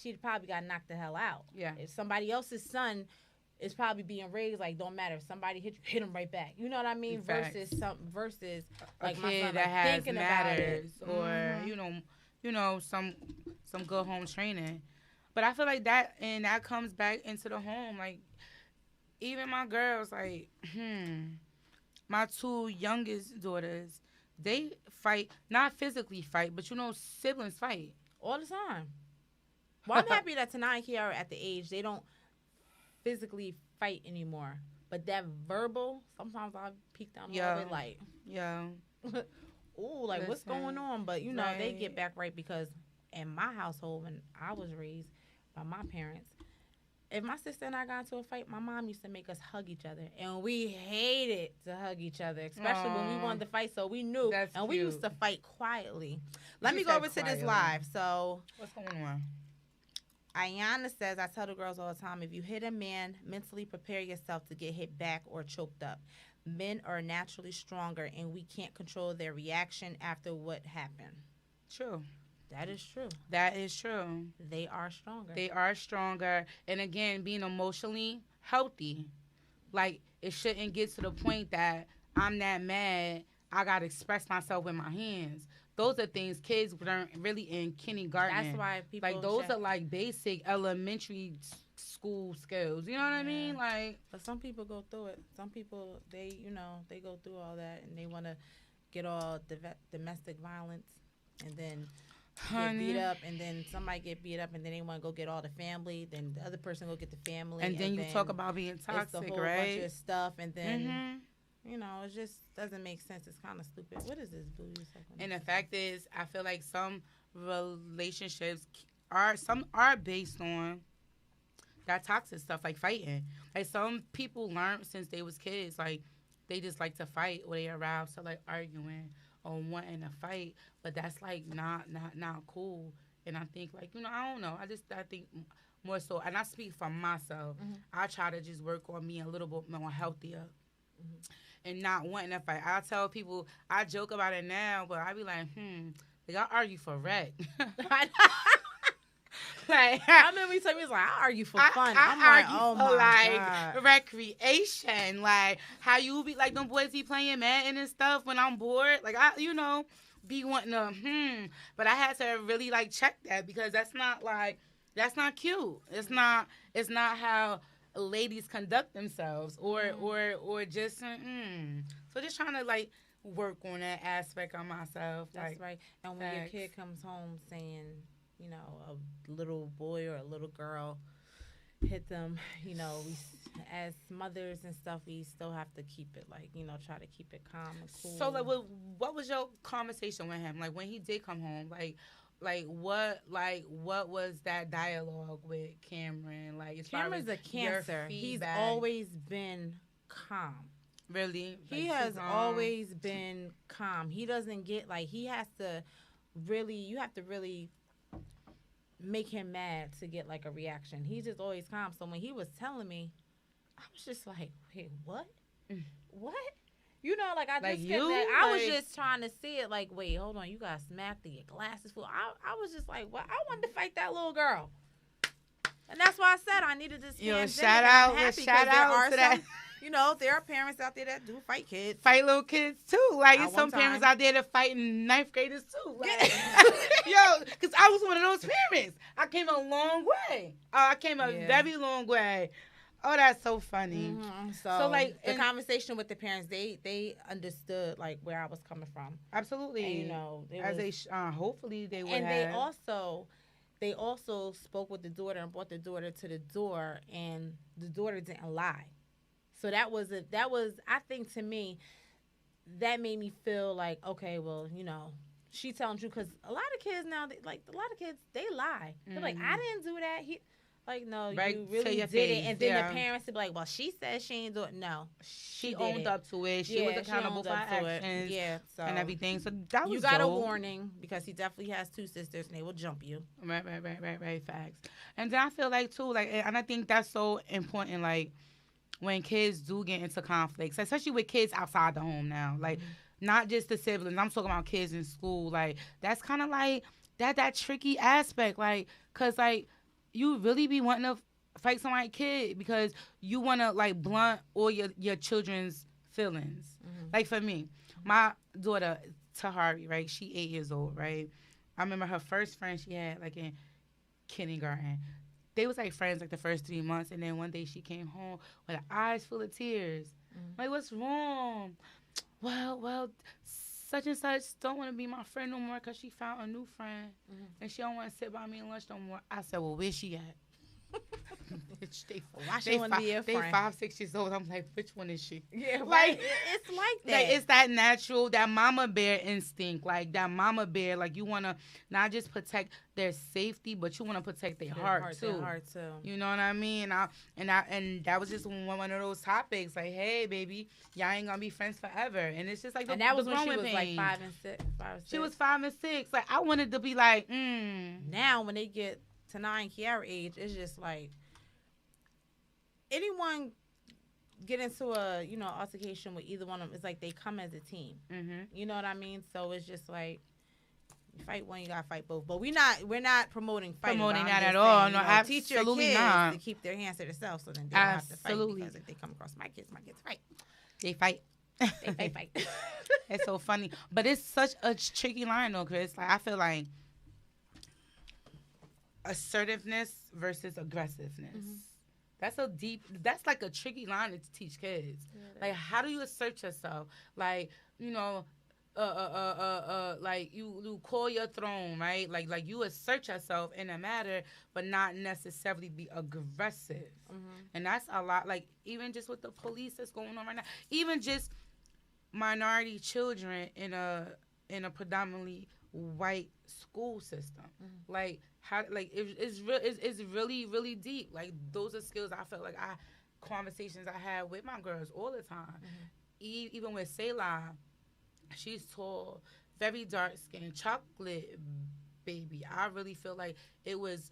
she'd probably got knocked the hell out. Yeah. If somebody else's son is probably being raised, like, don't matter. If somebody hit him right back. You know what I mean? Versus like a my kid son, that like, has thinking matters, about it. or some good home training. But I feel like that comes back into the home. Like, even my girls, like, my 2 youngest daughters, they fight, not physically fight, but siblings fight all the time. Well, I'm happy that Tanai and Kiara at the age they don't physically fight anymore, but that verbal, sometimes I peek down a little bit like, ooh, like, what's going on? But they get back right, because in my household, when I was raised by my parents, if my sister and I got into a fight, my mom used to make us hug each other, and we hated to hug each other, especially when we wanted to fight. So we knew, and we used to fight quietly. Let me go over to this live. So what's going on? Ayana says, I tell the girls all the time, if you hit a man, mentally prepare yourself to get hit back or choked up. Men are naturally stronger, and we can't control their reaction after what happened. True. That is true. That is true. They are stronger. They are stronger. And again, being emotionally healthy. Like, it shouldn't get to the point that I'm that mad, I got to express myself with my hands. Those are things kids learn really in kindergarten. That's why people... Like, those are, like, basic elementary school skills. You know what I mean? Like... But some people go through it. Some people, they go through all that, and they want to get all domestic violence, and then... get beat up, and then somebody get beat up, and then they want to go get all the family. Then the other person go get the family, and then you talk about being toxic, it's a whole right? bunch of stuff, and then it just doesn't make sense. It's kind of stupid. What is this, boo? And the fact is, I feel like some relationships are based on that toxic stuff, like fighting. Like, some people learn since they was kids, like they just like to fight, or they aroused to like arguing or wanting to fight, but that's like not cool. And I think, like, I don't know. I think more so, and I speak for myself. I try to just work on me a little bit more healthier and not wanting to fight. I tell people, I joke about it now, but I be like, like, I argue for wreck. Like, I remember you told me, I argue for fun. I'm like, oh my God. Recreation. Like, how you be, like, them boys be playing Madden and stuff when I'm bored. Like, I, be wanting to, But I had to really, like, check that, because that's not cute. It's not how ladies conduct themselves or just, So just trying to, like, work on that aspect of myself. That's like, right. And when your kid comes home saying, a little boy or a little girl hit them, we, as mothers and stuff, we still have to keep it, like, try to keep it calm and cool. So, like, what was your conversation with him? Like, when he did come home, what was that dialogue with Cameron? Like, Cameron's a Cancer. He's always been calm. Really? He has always been calm. He doesn't get, like, he has to really, you have to really make him mad to get, like, a reaction. He's just always calm. So when he was telling me, I was just like, wait, what? What? Like, I just I was just trying to see it, like, wait, hold on, you got smacked and your glasses full. I was just like, what? I wanted to fight that little girl. And that's why I said I needed this pandemic. Shout out to that. There are parents out there that do fight kids. Fight little kids, too. Like, there's some parents out there that fight ninth graders, too. Like, because I was one of those parents. I came a long way. I came a very long way. Oh, that's so funny. So, like, the conversation with the parents, they understood, like, where I was coming from. Absolutely. And, hopefully they would have. And they also spoke with the daughter and brought the daughter to the door, and the daughter didn't lie. So that was, I think, to me, that made me feel like, okay, well, she telling you, because a lot of kids now, they lie. They're like, I didn't do that. No, right, you really did it. And then the parents would be like, well, she said she didn't do it. No, she owned up to it. She was accountable for her actions and everything. So that was You got a warning, because he definitely has two sisters, and they will jump you. Right, facts. And then I feel like, too, like, and I think that's so important, like, when kids do get into conflicts, especially with kids outside the home now, like, not just the siblings. I'm talking about kids in school. Like, that's kind of like that tricky aspect, like, because, like, you really be wanting to fight somebody's kid because you want to, like, blunt all your children's feelings. Like, for me, my daughter, Tahari, right, she 8 years old, right? I remember her first friend she had, like, in kindergarten. They was, like, friends, like, the first 3 months, and then one day she came home with her eyes full of tears. Like, what's wrong? Well, such and such don't want to be my friend no more because she found a new friend, and she don't want to sit by me at lunch no more. I said, well, where's she at? Why she want to be your friend? They 5, 6 years old. I'm like, which one is she? Yeah, like, it's like that. Like, it's that natural, that mama bear instinct. Like, that mama bear, like, you want to not just protect their safety, but you want to protect their heart too. You know what I mean? And that was just one of those topics. Like, hey, baby, y'all ain't gonna be friends forever. And it's just like, and that was when she was like 5 and 6. She was 5 and 6. Like, I wanted to be like, Now when they get Tanai and Kiara age, it's just like anyone get into a, you know, altercation with either one of them, it's like they come as a team. Mm-hmm. You know what I mean? So it's just like, you fight one, you gotta fight both. But we're not promoting fighting. Promoting that at at all. saying, No, you know, absolutely teach your kids not. to keep their hands to themselves, so then they don't have to fight. Because if they come across my kids fight. They fight. They fight. It's so funny. But it's such a tricky line, though, Chris. Like, I feel like assertiveness versus aggressiveness. Mm-hmm. That's like a tricky line to teach kids. Yeah, like, how do you assert yourself? Like, you know, like you call your throne, right? Like you assert yourself in a matter, but not necessarily be aggressive. Mm-hmm. And that's a lot. Like, even just with the police that's going on right now, even just minority children in a predominantly white school system. Mm-hmm. Like, how, like it's really, really deep. Like, those are skills I felt like conversations I had with my girls all the time. Mm-hmm. Even with Selah, she's tall, very dark skin, chocolate baby. I really feel like it was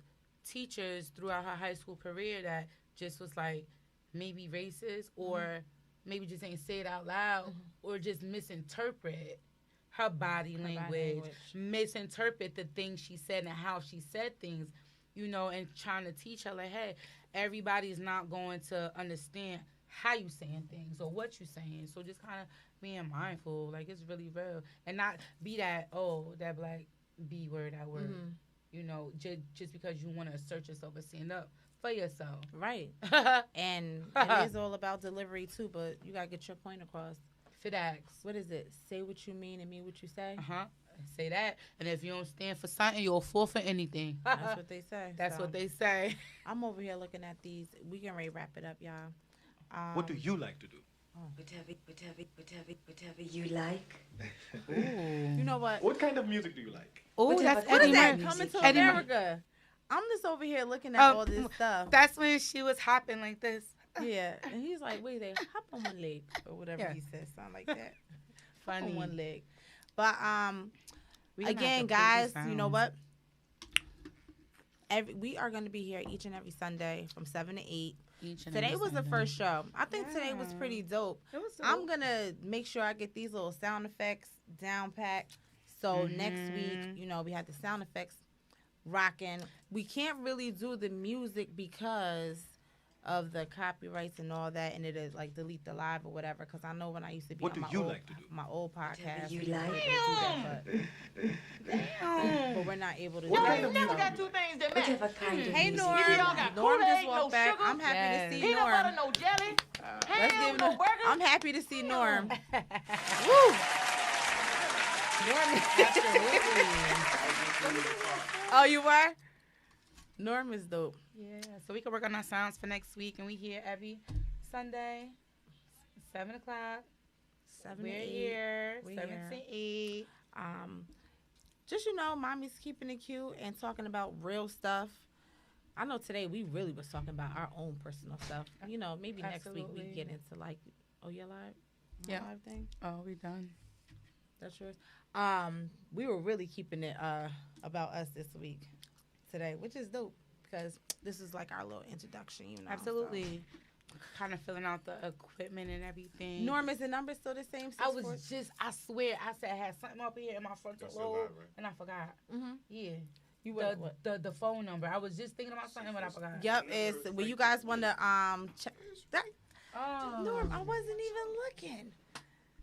teachers throughout her high school career that just was like maybe racist, or maybe just ain't say it out loud, or just misinterpret her body language, misinterpret the things she said and how she said things, you know, and trying to teach her, like, hey, everybody's not going to understand how you saying things or what you saying. So just kind of being mindful, like, it's really real. And not be that, that black B word, that word, you know, just because you want to assert yourself and stand up for yourself. Right. And it is all about delivery, too, but you got to get your point across. FitX. What is it? Say what you mean and mean what you say? Say that. And if you don't stand for something, you'll fall for anything. That's what they say. That's what they say. I'm over here looking at these. We can ready wrap it up, y'all. What do you like to do? Whatever you like. Ooh. You know what? What kind of music do you like? Oh, that's what Eddie is that? Murphy. Coming to Eddie America. I'm just over here looking at all this stuff. That's when she was hopping like this. Yeah, and he's like, wait, they hop on one leg or whatever he said, sound like that. Funny. On one leg. But again, guys, you know what? We are going to be here each and every Sunday from 7 to 8. Today was the first show. I think today was pretty dope. It was dope. I'm going to make sure I get these little sound effects down packed. So next week, you know, we had the sound effects rocking. We can't really do the music because of the copyrights and all that, and it is like delete the live or whatever. Because I know when I used to be on my old podcast, you like? But we're not able to. Well, you never got two things that match. Whatever kind of Hey, music. Norm. Either y'all got Norm just Kool-Aid, walked no back. sugar, I'm happy to see peanut Norm. butter, no jelly, ham, no burger. I'm happy to see Norm. Woo! Norm. Oh, you were? Norm is dope. Yeah, so we can work on our sounds for next week, and we here every Sunday, 7 o'clock. 7 We're to 8. here, We're 7 here. to 8. Just, you know, mommy's keeping it cute and talking about real stuff. I know today we really was talking about our own personal stuff. You know, maybe next week we get into like, you're live? Yeah. Live thing? Oh, we done. That's yours. We were really keeping it about us this week today, which is dope because this is like our little introduction, you know. Absolutely. So. Kind of filling out the equipment and everything. Norm, is the number still the same? I swear, I said I had something up here in my frontal lobe, and I forgot. Mm-hmm. Yeah. You the phone number. I was just thinking about something, but I forgot. Yep, it's when you guys want to check that. Oh. Norm, I wasn't even looking.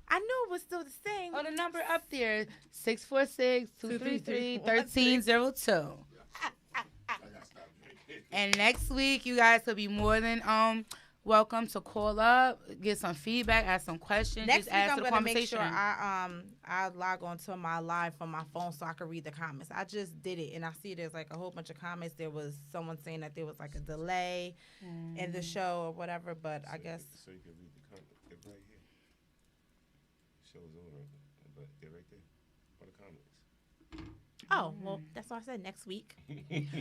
I knew it was still the same. Oh, the number up there, 646-233-1302. And next week, you guys will be more than welcome to call up, get some feedback, ask some questions. Next just week, add I'm to the gonna make conversation. sure I log on to my live from my phone so I can read the comments. I just did it, and I see there's like a whole bunch of comments. There was someone saying that there was like a delay in the show or whatever, but I guess. So you can read the comments. They're right here. Show's over, but they're right there for the comments. Oh, well, that's what I said, next week.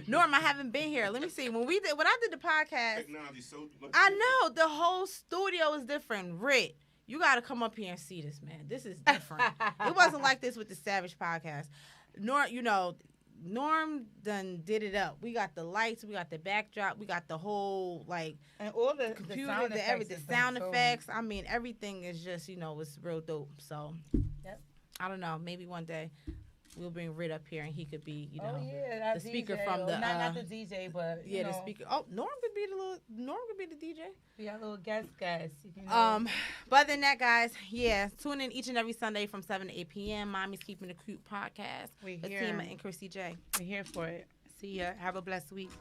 Norm, I haven't been here. Let me see. When I did the podcast, technology so much I know the whole studio is different. Rit, you got to come up here and see this, man. This is different. It wasn't like this with the Savage podcast. Norm, you know, Norm done did it up. We got the lights, we got the backdrop, we got the whole like and all the computer, sound the sound effects. I mean, everything is just it's real dope. So, yep. I don't know. Maybe one day we'll bring Rit up here and he could be, the speaker DJ, from the not the DJ, but the speaker. Oh, Norm could be the DJ. Be our little guest. But other than that, guys, tune in each and every Sunday from 7 to 8 p.m. Mommy's Keeping It Cute podcast. We're with here. Fatima and Chrissy J. We're here for it. See ya. Have a blessed week.